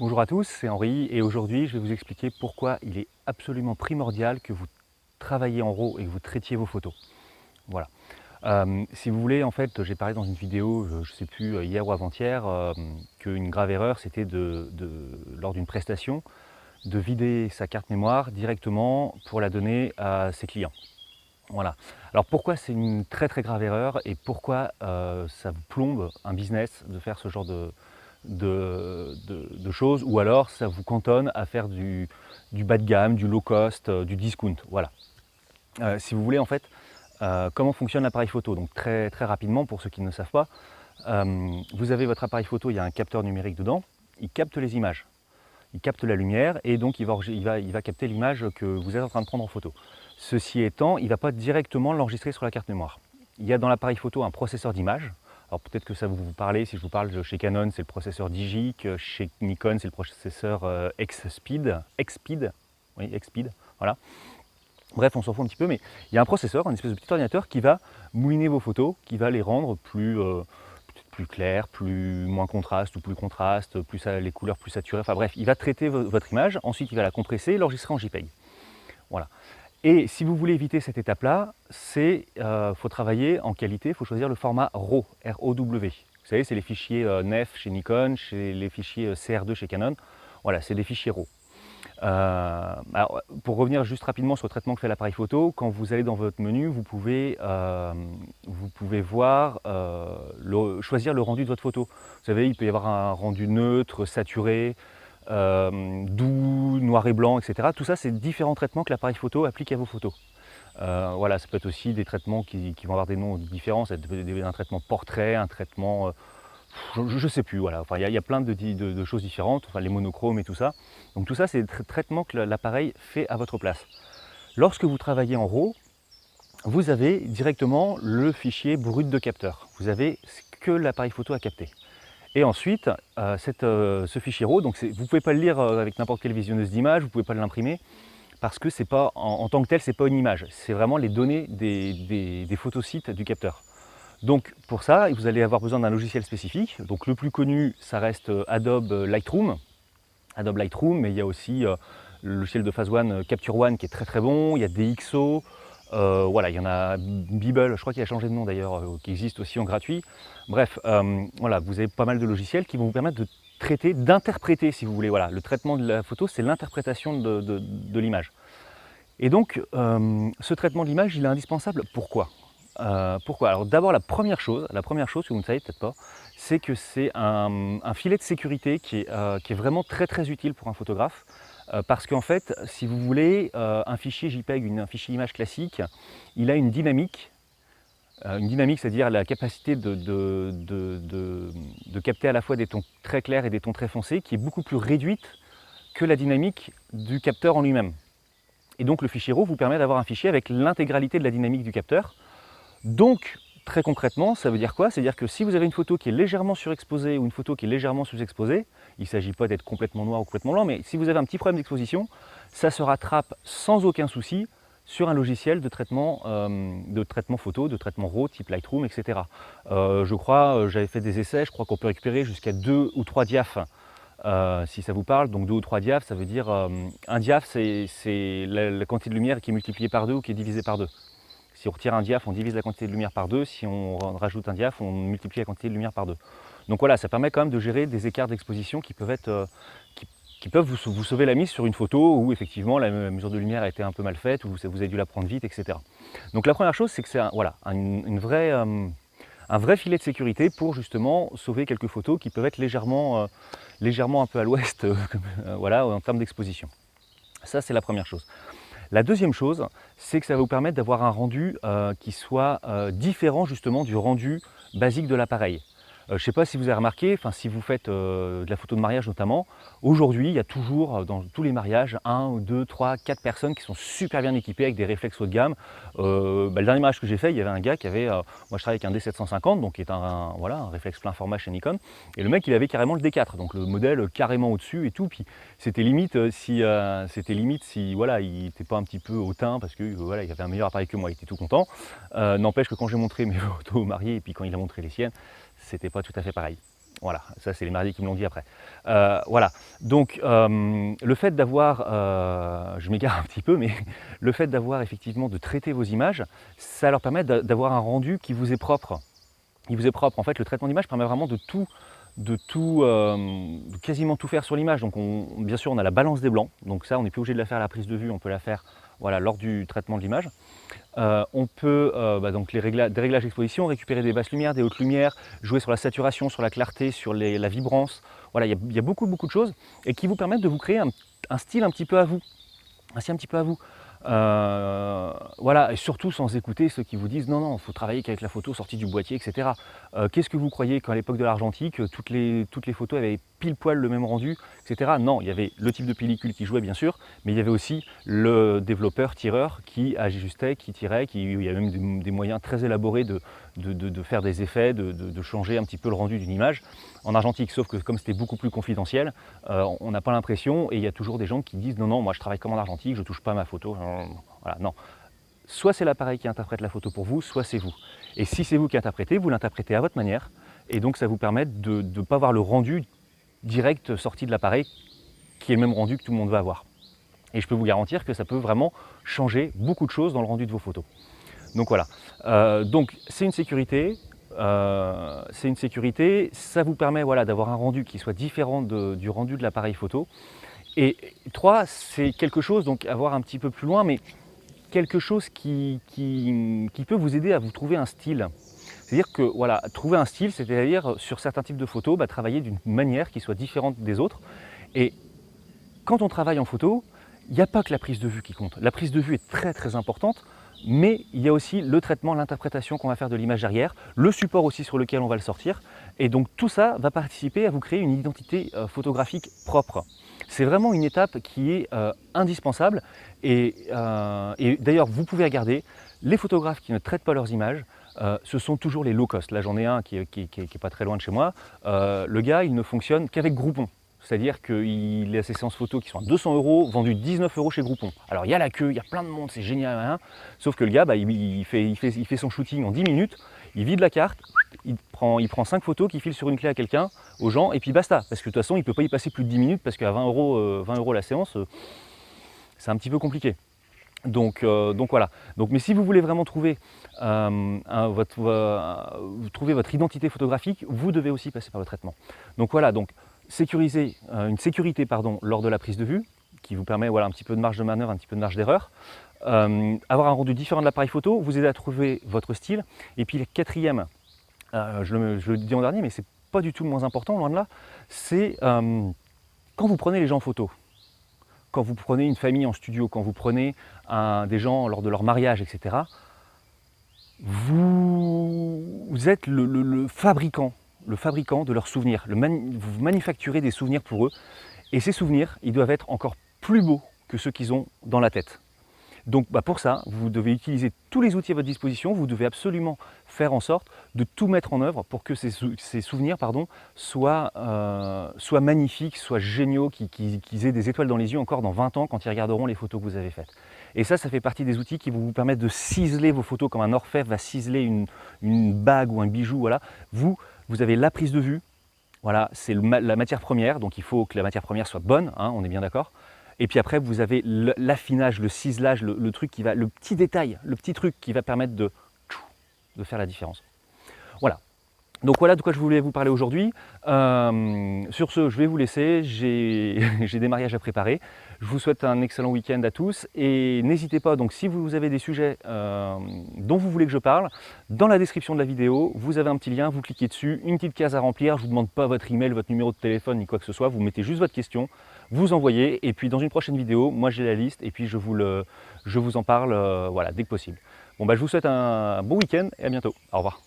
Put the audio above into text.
Bonjour à tous, c'est Henri et aujourd'hui je vais vous expliquer pourquoi il est absolument primordial que vous travailliez en RAW et que vous traitiez vos photos. Voilà. Si vous voulez, en fait, j'ai parlé dans une vidéo, je ne sais plus, hier ou avant-hier, qu'une grave erreur c'était lors d'une prestation, de vider sa carte mémoire directement pour la donner à ses clients. Voilà. Alors pourquoi c'est une très très grave erreur et pourquoi ça vous plombe un business de faire ce genre de choses, ou alors ça vous cantonne à faire du bas de gamme, du low cost, du discount. Voilà. Si vous voulez, en fait, comment fonctionne l'appareil photo? Donc très rapidement, pour ceux qui ne le savent pas, vous avez votre appareil photo, il y a un capteur numérique dedans, il capte les images, il capte la lumière et donc il va capter l'image que vous êtes en train de prendre en photo. Ceci étant, il ne va pas directement l'enregistrer sur la carte mémoire. Il y a dans l'appareil photo un processeur d'image. Alors peut-être que ça vous parle, si je vous parle de chez Canon, c'est le processeur Digic, chez Nikon, c'est le processeur X-Speed, oui, X-Speed, voilà. Bref, on s'en fout un petit peu, mais il y a un processeur, un espèce de petit ordinateur qui va mouliner vos photos, qui va les rendre plus claires, moins contraste ou plus contraste, les couleurs plus saturées, enfin bref, il va traiter votre image, ensuite il va la compresser et l'enregistrer en JPEG. Voilà. Et si vous voulez éviter cette étape-là, faut travailler en qualité, il faut choisir le format RAW, R-O-W. Vous savez, c'est les fichiers NEF chez Nikon, les fichiers CR2 chez Canon. Voilà, c'est des fichiers RAW. Alors, pour revenir juste rapidement sur le traitement que fait l'appareil photo, quand vous allez dans votre menu, vous pouvez voir, choisir le rendu de votre photo. Vous savez, il peut y avoir un rendu neutre, saturé, doux, noir et blanc, etc. Tout ça, c'est différents traitements que l'appareil photo applique à vos photos. Voilà, ça peut être aussi des traitements qui vont avoir des noms différents, ça peut être un traitement portrait, un traitement, je ne sais plus, voilà. Enfin, il y a plein de choses différentes, enfin, les monochromes et tout ça. Donc tout ça, c'est des traitements que l'appareil fait à votre place. Lorsque vous travaillez en RAW, vous avez directement le fichier brut de capteur. Vous avez ce que l'appareil photo a capté. Et ensuite, ce fichier RAW, donc vous ne pouvez pas le lire avec n'importe quelle visionneuse d'image, vous ne pouvez pas l'imprimer, parce que c'est pas, en tant que tel, ce n'est pas une image, c'est vraiment les données des photosites du capteur. Donc pour ça, vous allez avoir besoin d'un logiciel spécifique. Donc le plus connu, ça reste Adobe Lightroom. Mais il y a aussi le logiciel de Phase One, Capture One, qui est très bon. Il y a DxO, voilà, il y en a Beeple, je crois qu'il a changé de nom d'ailleurs, qui existe aussi en gratuit. Bref, voilà, vous avez pas mal de logiciels qui vont vous permettre de traiter, d'interpréter, si vous voulez. Voilà, le traitement de la photo, c'est l'interprétation de l'image. Et donc, ce traitement de l'image, il est indispensable. Pourquoi? Alors d'abord, la première chose que vous ne savez peut-être pas, c'est que c'est un filet de sécurité qui est vraiment très utile pour un photographe, parce qu'en fait, si vous voulez, un fichier JPEG, un fichier image classique, il a une dynamique, c'est-à-dire la capacité de capter à la fois des tons très clairs et des tons très foncés, qui est beaucoup plus réduite que la dynamique du capteur en lui-même. Et donc le fichier RAW vous permet d'avoir un fichier avec l'intégralité de la dynamique du capteur. Donc, très concrètement, ça veut dire quoi? C'est-à-dire que si vous avez une photo qui est légèrement surexposée ou une photo qui est légèrement sous-exposée, il ne s'agit pas d'être complètement noir ou complètement blanc, mais si vous avez un petit problème d'exposition, ça se rattrape sans aucun souci sur un logiciel de traitement photo, de traitement RAW, type Lightroom, etc. Je crois, j'avais fait des essais, je crois qu'on peut récupérer jusqu'à 2 ou 3 diaphes, si ça vous parle. Donc 2 ou 3 diaphes, ça veut dire, un diaphe, c'est la quantité de lumière qui est multipliée par 2 ou qui est divisée par 2. Si on retire un diaphe, on divise la quantité de lumière par 2. Si on rajoute un diaphe, on multiplie la quantité de lumière par 2. Donc voilà, ça permet quand même de gérer des écarts d'exposition qui peuvent vous sauver la mise sur une photo où effectivement la mesure de lumière a été un peu mal faite, ou vous avez dû la prendre vite, etc. Donc la première chose, c'est que c'est un vrai filet de sécurité pour justement sauver quelques photos qui peuvent être légèrement un peu à l'ouest voilà, en termes d'exposition. Ça, c'est la première chose. La deuxième chose, c'est que ça va vous permettre d'avoir un rendu qui soit différent justement du rendu basique de l'appareil. Je ne sais pas si vous avez remarqué, si vous faites de la photo de mariage notamment, aujourd'hui il y a toujours dans tous les mariages 1, 2, 3, 4 personnes qui sont super bien équipées avec des réflexes haut de gamme. Le dernier mariage que j'ai fait, il y avait un gars qui avait, moi je travaille avec un D750, donc qui est un réflexe plein format chez Nikon, et le mec il avait carrément le D4, donc le modèle carrément au-dessus et tout, puis c'était limite si voilà, il n'était pas un petit peu hautain, parce que voilà, il avait un meilleur appareil que moi, il était tout content. N'empêche que quand j'ai montré mes photos mariées et puis quand il a montré les siennes, c'était pas tout à fait pareil. Voilà, ça c'est les mardis qui me l'ont dit après. Voilà, donc le fait d'avoir, je m'égare un petit peu, mais le fait d'avoir effectivement de traiter vos images, ça leur permet d'avoir un rendu qui vous est propre. Il vous est propre. En fait, le traitement d'image permet vraiment de quasiment tout faire sur l'image. Donc bien sûr, on a la balance des blancs, donc ça on n'est plus obligé de la faire à la prise de vue, on peut la faire voilà, lors du traitement de l'image. On peut, donc des réglages d'exposition, récupérer des basses lumières, des hautes lumières, jouer sur la saturation, sur la clarté, sur la vibrance. Voilà, il y a beaucoup de choses et qui vous permettent de vous créer un style un petit peu à vous. Un petit peu à vous. Voilà, et surtout sans écouter ceux qui vous disent non, non, il faut travailler qu'avec la photo sortie du boîtier, etc. Qu'est-ce que vous croyez qu'à l'époque de l'argentique, toutes les photos avaient pile poil le même rendu, etc. Non, il y avait le type de pellicule qui jouait bien sûr, mais il y avait aussi le développeur tireur qui ajustait, qui tirait, il y avait même des moyens très élaborés de faire des effets, de changer un petit peu le rendu d'une image en argentique, sauf que comme c'était beaucoup plus confidentiel, on n'a pas l'impression, et il y a toujours des gens qui disent non, non, moi je travaille comme en argentique, je ne touche pas à ma photo. Voilà, non. Soit c'est l'appareil qui interprète la photo pour vous, soit c'est vous. Et si c'est vous qui interprétez, vous l'interprétez à votre manière, et donc ça vous permet de ne pas avoir le rendu direct sorti de l'appareil, qui est le même rendu que tout le monde va avoir. Et je peux vous garantir que ça peut vraiment changer beaucoup de choses dans le rendu de vos photos. Donc voilà, donc c'est une sécurité. Ça vous permet voilà, d'avoir un rendu qui soit différent du rendu de l'appareil photo. Et 3, c'est quelque chose, donc à voir un petit peu plus loin, mais quelque chose qui peut vous aider à vous trouver un style. C'est-à-dire que voilà, trouver un style, c'est-à-dire sur certains types de photos, travailler d'une manière qui soit différente des autres. Et quand on travaille en photo, il n'y a pas que la prise de vue qui compte. La prise de vue est très très importante, mais il y a aussi le traitement, l'interprétation qu'on va faire de l'image derrière, le support aussi sur lequel on va le sortir. Et donc tout ça va participer à vous créer une identité photographique propre. C'est vraiment une étape qui est indispensable. Et d'ailleurs, vous pouvez regarder, les photographes qui ne traitent pas leurs images, ce sont toujours les low cost. Là, j'en ai un qui est pas très loin de chez moi. Le gars, il ne fonctionne qu'avec Groupon. C'est-à-dire qu'il a ses séances photos qui sont à 200 €, vendues 19 € chez Groupon. Alors il y a la queue, il y a plein de monde, c'est génial, hein, sauf que le gars, il fait son shooting en 10 minutes, il vide la carte, il prend 5 photos qu'il file sur une clé à quelqu'un, aux gens, et puis basta. Parce que de toute façon, il ne peut pas y passer plus de 10 minutes, parce qu'à 20 € la séance, c'est un petit peu compliqué. Donc voilà. Mais si vous voulez vraiment trouver votre identité photographique, vous devez aussi passer par le traitement. Donc voilà, une sécurité lors de la prise de vue, qui vous permet voilà, un petit peu de marge de manœuvre, un petit peu de marge d'erreur. Avoir un rendu différent de l'appareil photo, vous aider à trouver votre style. Et puis le quatrième, je le dis en dernier, mais c'est pas du tout le moins important, loin de là, c'est quand vous prenez les gens en photo. Quand vous prenez une famille en studio, quand vous prenez des gens lors de leur mariage, etc., vous êtes le fabricant de leurs souvenirs. Vous manufacturez des souvenirs pour eux, et ces souvenirs, ils doivent être encore plus beaux que ceux qu'ils ont dans la tête. Donc pour ça, vous devez utiliser tous les outils à votre disposition, vous devez absolument faire en sorte de tout mettre en œuvre pour que ces souvenirs soient magnifiques, soient géniaux, qu'ils aient des étoiles dans les yeux encore dans 20 ans quand ils regarderont les photos que vous avez faites. Et ça fait partie des outils qui vont vous permettre de ciseler vos photos comme un orfèvre va ciseler une bague ou un bijou. Voilà. Vous avez la prise de vue, voilà, c'est la matière première, donc il faut que la matière première soit bonne, hein, on est bien d'accord. Et puis après, vous avez l'affinage, le ciselage, le truc qui va, le petit détail, le petit truc qui va permettre de faire la différence. Voilà. Donc voilà de quoi je voulais vous parler aujourd'hui. Sur ce, je vais vous laisser, j'ai des mariages à préparer. Je vous souhaite un excellent week-end à tous et n'hésitez pas, donc si vous avez des sujets dont vous voulez que je parle, dans la description de la vidéo, vous avez un petit lien, vous cliquez dessus, une petite case à remplir, je ne vous demande pas votre email, votre numéro de téléphone ni quoi que ce soit, vous mettez juste votre question, vous envoyez et puis dans une prochaine vidéo, moi j'ai la liste et puis je vous en parle voilà, dès que possible. Bon je vous souhaite un bon week-end et à bientôt. Au revoir.